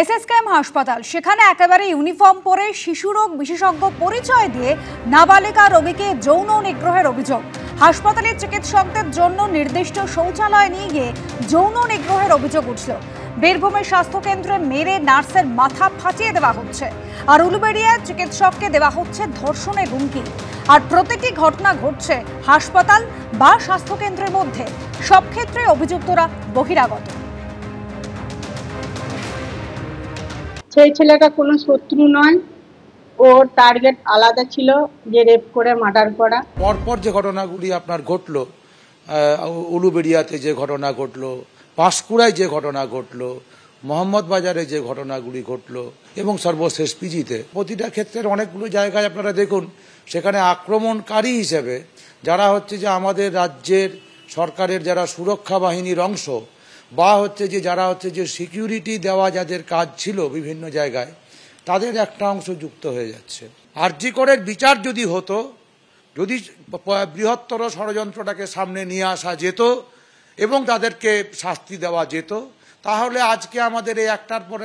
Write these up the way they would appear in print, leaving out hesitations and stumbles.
SSKM হাসপাতাল, সেখানে একেবারে ইউনিফর্ম পরে শিশুরোগ বিশেষজ্ঞ পরিচয় দিয়ে নাবালিকা রোগীকে যৌন নিগ্রহের অভিযোগ। হাসপাতালের চিকিৎসকদের জন্য নির্দিষ্ট শৌচালয় নিয়ে গিয়ে যৌন নিগ্রহের অভিযোগ উঠল। বীরভূমের স্বাস্থ্যকেন্দ্রে মেরে নার্সের মাথা ফাটিয়ে দেওয়া হচ্ছে, আর উলুবেড়িয়ায় চিকিৎসককে দেওয়া হচ্ছে ধর্ষণের হুমকি। আর প্রতিটি ঘটনা ঘটছে হাসপাতাল বা স্বাস্থ্যকেন্দ্রের মধ্যে। সব ক্ষেত্রে অভিযুক্তরা বহিরাগত। সেই ছেলেটা কোনো শত্রু নয়, ওর টার্গেট আলাদা ছিল, যে রেপ করে মার্ডার করা। পরপর যে ঘটনাগুলি আপনার ঘটলো, উলুবেড়িয়াতে যে ঘটনা ঘটলো, পাঁশকুড়ায় যে ঘটনা ঘটলো, মোহাম্মদ বাজারে যে ঘটনাগুলি ঘটলো এবং সর্বশেষ পিজিতে, প্রতিটা ক্ষেত্রের অনেকগুলো জায়গায় আপনারা দেখুন সেখানে আক্রমণকারী হিসেবে যারা হচ্ছে যে আমাদের রাজ্যের সরকারের যারা সুরক্ষা বাহিনীর অংশ বা হচ্ছে যে যারা হচ্ছে যে সিকিউরিটি দেওয়া যাদের কাজ ছিল বিভিন্ন জায়গায়, তাদের একটা অংশ যুক্ত হয়ে যাচ্ছে। আরজি করের বিচার যদি হতো, যদি বৃহত্তর ষড়যন্ত্রটাকে সামনে নিয়ে আসা যেত এবং তাদেরকে শাস্তি দেওয়া যেত, তাহলে আজকে আমাদের এই একটার পরে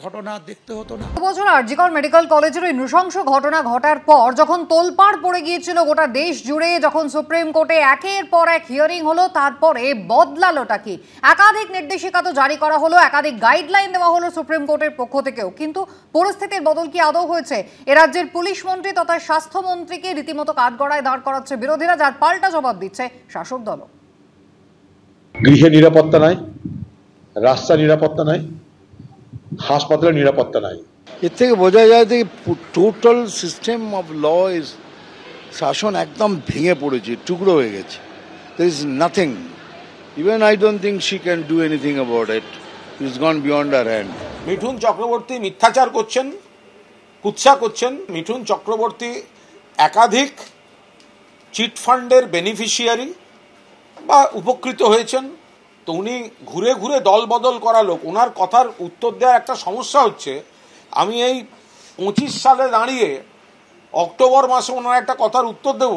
ঘটনা দেখতে হতো না। বছর আরজি কর মেডিকেল কলেজের ওই নৃশংস ঘটনা ঘটার পর যখন তোলপাড় পড়ে গিয়েছিল গোটা দেশ জুড়ে, যখন সুপ্রিম কোর্টে একের পর এক হিয়ারিং হলো, তারপরে বদলালোটা কি? একাধিক নির্দেশিকা তো জারি করা হলো, একাধিক গাইডলাইন দেওয়া হলো সুপ্রিম কোর্টের পক্ষ থেকেও, কিন্তু পরিস্থিতির বদল কি আদৌ হয়েছে? এ রাজ্যের পুলিশ মন্ত্রী তথা স্বাস্থ্যমন্ত্রীকে রীতিমতো কাঠগড়ায় দাঁড় করাচ্ছে বিরোধীরা, যার পাল্টা জবাব দিচ্ছে শাসক দল। গৃহে নিরাপত্তা নাই, রাস্তা নিরাপত্তা নাই, হাসপাতালের নিরাপত্তা নাই। এর থেকে বোঝা যায় যে total system of law is, শাসন একদম ভেঙে পড়েছে, টুকরো হয়ে গেছে। there is nothing, even I don't think she can do anything about it. It's gone beyond her hand. Mithun Chakraborty মিথ্যাচার করছেন, কুৎসা করছেন। মিঠুন চক্রবর্তী একাধিক চিট ফান্ডের বেনিফিশিয়ারি বা উপকৃত হয়েছেন, তো উনি ঘুরে ঘুরে দল বদল করা লোক। ওনার কথার উত্তর দেওয়ার একটা সমস্যা হচ্ছে, আমি এই 25 সালে দাঁড়িয়ে অক্টোবর মাসে ওনার একটা কথার উত্তর দেব,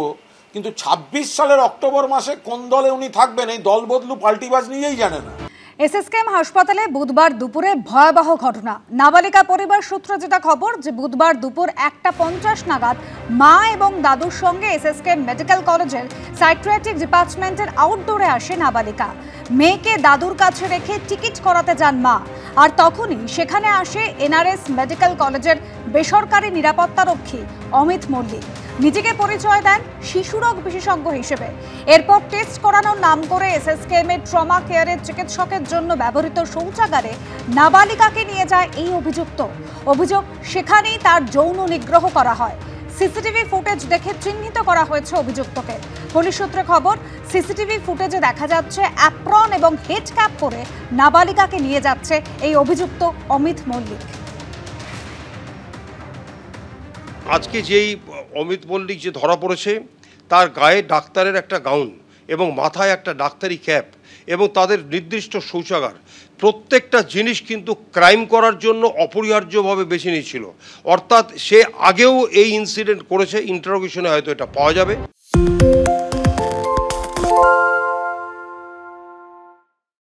কিন্তু 26 সালের অক্টোবর মাসে কোন দলে উনি থাকবেন এই দল বদলু পাল্টিবাজ নিজেই জানে না। এসএসকেএম হাসপাতালে বুধবার দুপুরে ভয়াবহ ঘটনা। নাবালিকা পরিবার সূত্রে যেটা খবর, যে বুধবার দুপুর 1:50 নাগাদ মা এবং দাদুর সঙ্গে এসএসকেএম মেডিকেল কলেজের সাইকিয়াট্রিক ডিপার্টমেন্টের আউটডোরে আসে নাবালিকা। মেয়েকে দাদুর কাছে রেখে টিকিট করাতে যান মা, আর তখনই সেখানে আসে এনআরএস মেডিকেল কলেজের বেসরকারি নিরাপত্তারক্ষী অমিত মল্লিক। নিজেকে পরিচয় দেন শিশুরোগ বিশেষজ্ঞ হিসেবে। এরপর টেস্ট করানোর নাম করে এসএসকেএম এর ট্রমা কেয়ারের চিকিৎসকের জন্য ব্যবহৃত শৌচাগারে নাবালিকাকে নিয়ে যায় এই অভিযোগ সেখানেই তার যৌন নিগ্রহ করা হয়। সিসিটিভি ফুটেজ দেখে চিহ্নিত করা হয়েছে অভিযুক্তকে। পুলিশ সূত্রে খবর, সিসিটিভি ফুটেজে দেখা যাচ্ছে অ্যাপ্রন এবং হেড ক্যাপ পরে নাবালিকাকে নিয়ে যাচ্ছে এই অভিযুক্ত অমিত মল্লিক। আজকে যেই অমিত মল্লিক যে ধরা পড়েছে, তার গায়ে ডাক্তারের একটা গাউন এবং মাথায় একটা ডাক্তারি ক্যাপ এবং তাদের নির্দিষ্ট শৌচাগার, প্রত্যেকটা জিনিস কিন্তু ক্রাইম করার জন্য অপরিহার্যভাবে বেছে নিয়েছিল। অর্থাৎ সে আগেও এই ইনসিডেন্ট করেছে, ইন্টারোগেশনে হয়তো এটা পাওয়া যাবে।